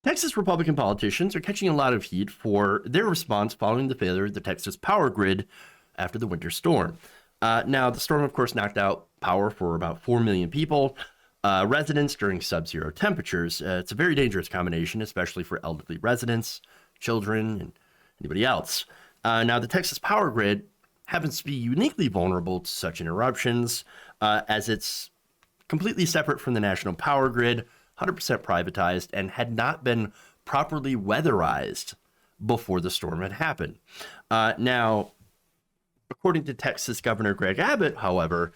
Texas Republican politicians are catching a lot of heat for their response following the failure of the Texas power grid after the winter storm. Now, the storm, of course, knocked out power for about 4 million people, residents during sub-zero temperatures. It's a very dangerous combination, especially for elderly residents, children, and anybody else. Now, the Texas power grid happens to be uniquely vulnerable to such interruptions, as it's completely separate from the national power grid, 100% privatized, and had not been properly weatherized before the storm had happened. Now, according to Texas Governor Greg Abbott, however,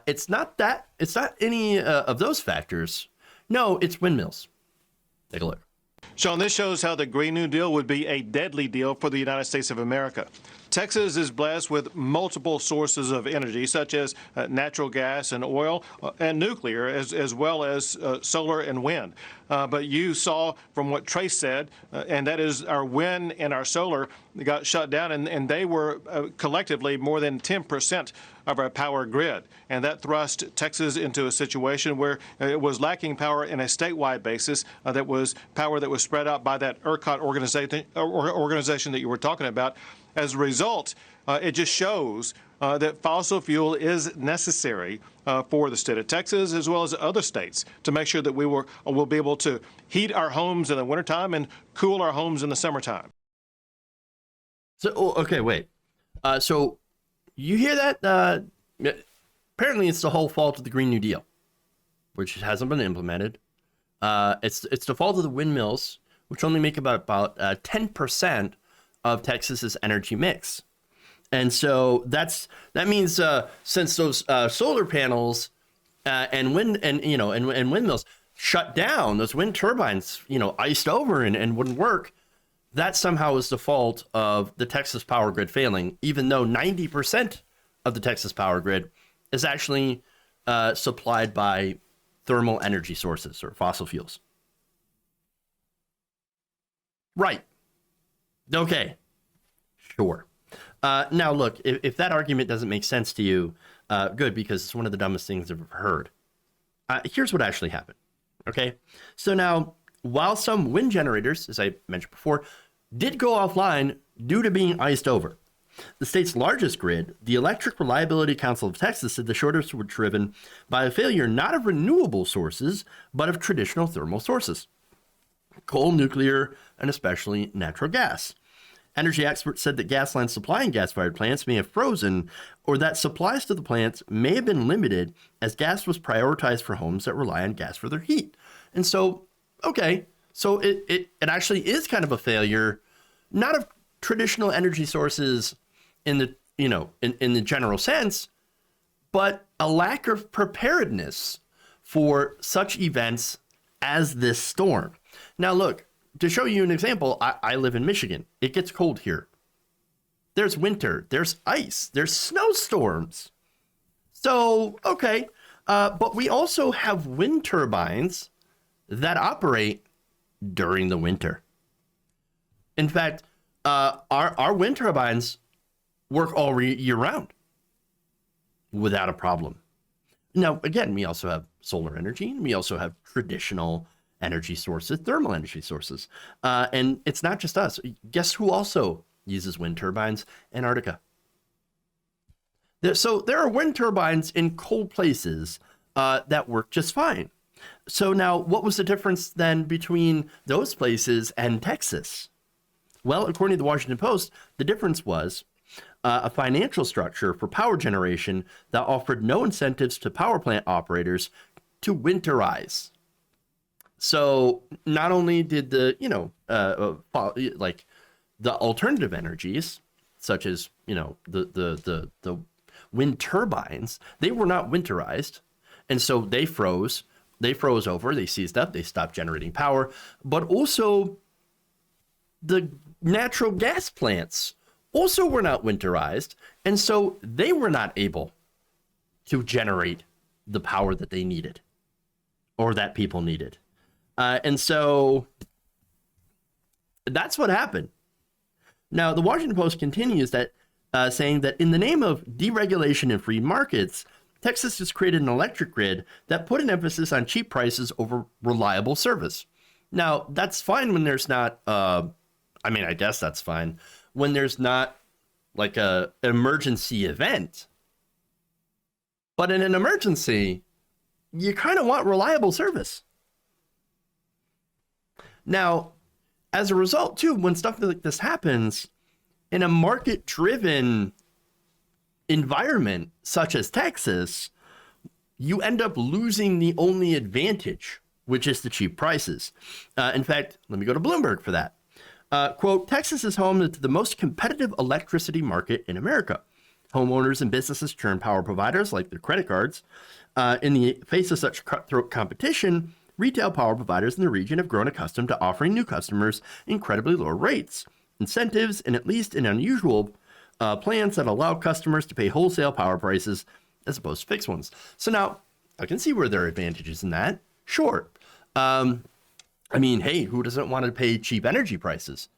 it's not any of those factors. No, it's windmills. Take a look. Sean, this shows how the Green New Deal would be a deadly deal for the United States of America. Texas is blessed with multiple sources of energy, such as natural gas and oil and nuclear, as well as solar and wind. But you saw from what Trace said, and that is our wind and our solar got shut down, and they were collectively more than 10% of our power grid. And that thrust Texas into a situation where it was lacking power in a statewide basis, that was power that was spread out by that ERCOT organization that you were talking about. As a result, it just shows that fossil fuel is necessary for the state of Texas as well as other states to make sure that we will be able to heat our homes in the wintertime and cool our homes in the summertime. So, okay, wait. So you hear that? Apparently, it's the whole fault of the Green New Deal, which hasn't been implemented. It's the fault of the windmills, which only make about 10% of Texas's energy mix. And so that means since those solar panels and windmills shut down, those wind turbines, iced over and wouldn't work, that somehow is the fault of the Texas power grid failing, even though 90% of the Texas power grid is actually supplied by thermal energy sources or fossil fuels. Right. Okay. Sure. Now, look, if that argument doesn't make sense to you, good, because it's one of the dumbest things I've ever heard. Here's what actually happened. Okay. So now, while some wind generators, as I mentioned before, did go offline due to being iced over, the state's largest grid, the Electric Reliability Council of Texas, said the shortages were driven by a failure not of renewable sources, but of traditional thermal sources: coal, nuclear, and especially natural gas. Energy experts said that gas lines supplying gas-fired plants may have frozen, or that supplies to the plants may have been limited as gas was prioritized for homes that rely on gas for their heat. And so, okay, so it actually is kind of a failure, not of traditional energy sources in the in the general sense, but a lack of preparedness for such events as this storm. Now, look, to show you an example, I live in Michigan. It gets cold here. There's winter, there's ice, there's snowstorms. So, okay, but we also have wind turbines that operate during the winter. In fact, our wind turbines work all year round without a problem. Now, again, we also have solar energy, and we also have traditional energy sources, thermal energy sources. And it's not just us. Guess who also uses wind turbines? Antarctica. So there are wind turbines in cold places that work just fine. So now, what was the difference then between those places and Texas? Well, according to the Washington Post, the difference was a financial structure for power generation that offered no incentives to power plant operators to winterize. So not only did the alternative energies, such as the wind turbines, they were not winterized, and so they froze over, they seized up, they stopped generating power. But also the natural gas plants also were not winterized, and so they were not able to generate the power that they needed or that people needed. And so that's what happened. Now, the Washington Post continues that saying that in the name of deregulation and free markets, Texas has created an electric grid that put an emphasis on cheap prices over reliable service. Now, that's fine when there's not, I mean, I guess that's fine when there's not like a emergency event. But in an emergency, you kind of want reliable service. Now, as a result, too, when stuff like this happens in a market-driven environment such as Texas, you end up losing the only advantage, which is the cheap prices. In fact, let me go to Bloomberg for that. Quote, Texas is home to the most competitive electricity market in America. Homeowners and businesses turn power providers like their credit cards. In the face of such cutthroat competition, retail power providers in the region have grown accustomed to offering new customers incredibly low rates, incentives, and at least in unusual plans that allow customers to pay wholesale power prices as opposed to fixed ones. So now I can see where there are advantages in that. Sure. I mean, hey, who doesn't want to pay cheap energy prices?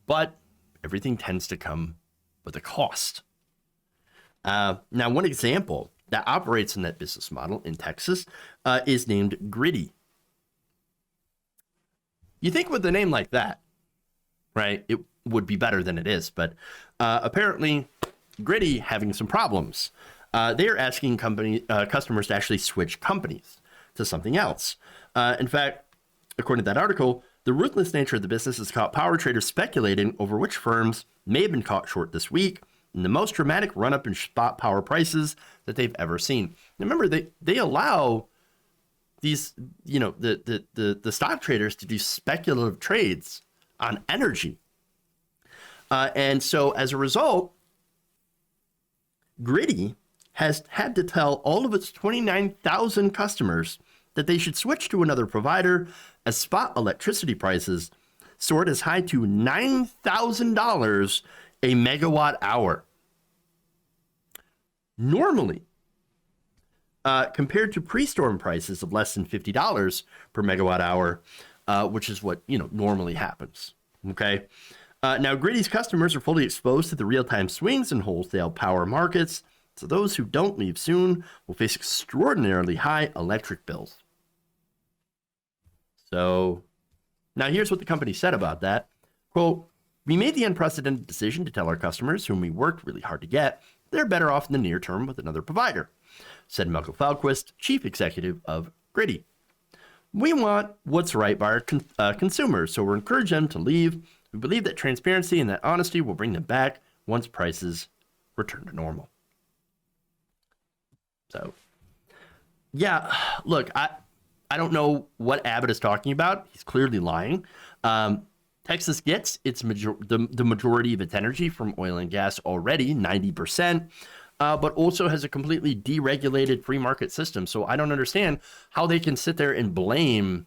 But everything tends to come with a cost. Now, one example that operates in that business model in Texas is named Griddy. You think with a name like that, right, it would be better than it is. But apparently, Griddy having some problems. They are asking customers to actually switch companies to something else. In fact, according to that article, the ruthless nature of the business has caught power traders speculating over which firms may have been caught short this week in the most dramatic run-up in spot power prices that they've ever seen. Now, remember, they allow these, you know, the stock traders to do speculative trades on energy. And so as a result, Griddy has had to tell all of its 29,000 customers that they should switch to another provider as spot electricity prices soared as high to $9,000 a megawatt hour. Normally, compared to pre-storm prices of less than $50 per megawatt hour, which is what, you know, normally happens. Okay. Now, Griddy's customers are fully exposed to the real-time swings in wholesale power markets, so those who don't leave soon will face extraordinarily high electric bills. So now here's what the company said about that. Quote, we made the unprecedented decision to tell our customers, whom we worked really hard to get, they're better off in the near term with another provider, said Michael Falquist, chief executive of Griddy. We want what's right by our consumers, so we're encouraging them to leave. We believe that transparency and that honesty will bring them back once prices return to normal. So, yeah, look, I don't know what Abbott is talking about. He's clearly lying. Texas gets the majority of its energy from oil and gas already, 90%, but also has a completely deregulated free market system. So I don't understand how they can sit there and blame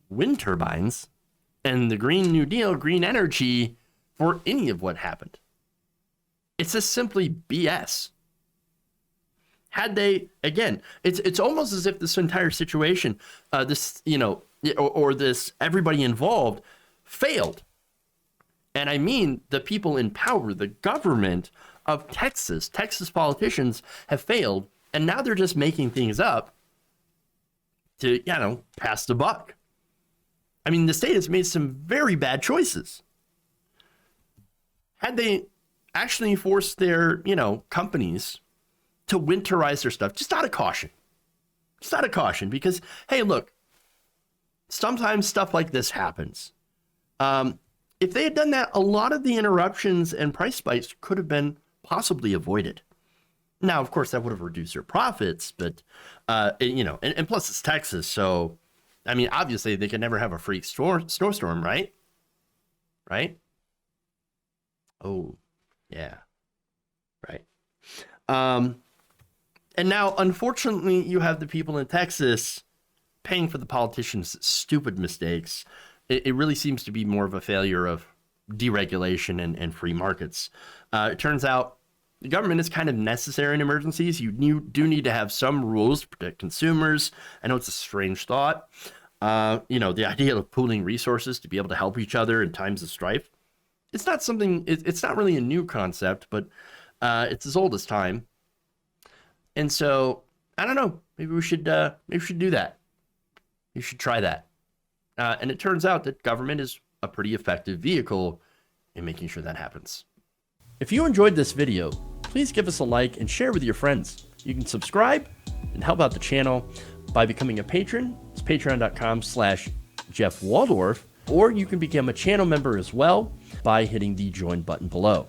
wind turbines and the Green New Deal, green energy, for any of what happened. It's just simply BS. Had they, again, it's almost as if this entire situation, this, you know, or this everybody involved failed. And I mean the people in power, the government of Texas politicians have failed, and now they're just making things up to, you know, pass the buck. I mean, the state has made some very bad choices. Had they actually forced their, you know, companies to winterize their stuff, just out of caution, because, hey, look, sometimes stuff like this happens. If they had done that, a lot of the interruptions and price spikes could have been possibly avoided. Now, of course, that would have reduced their profits, but, you know, and plus it's Texas, so, I mean, obviously they can never have a freak snowstorm, right? Right? Oh, yeah. Right. And now, unfortunately, you have the people in Texas paying for the politicians' stupid mistakes. It really seems to be more of a failure of deregulation and free markets. It turns out the government is kind of necessary in emergencies. You do need to have some rules to protect consumers. I know it's a strange thought. You know, the idea of pooling resources to be able to help each other in times of strife. It's not something, it's not really a new concept, but it's as old as time. And so, I don't know, maybe we should do that. You should try that. And it turns out that government is a pretty effective vehicle in making sure that happens. If you enjoyed this video, please give us a like and share with your friends. You can subscribe and help out the channel by becoming a patron. It's patreon.com/Jeff Waldorf, or you can become a channel member as well by hitting the join button below.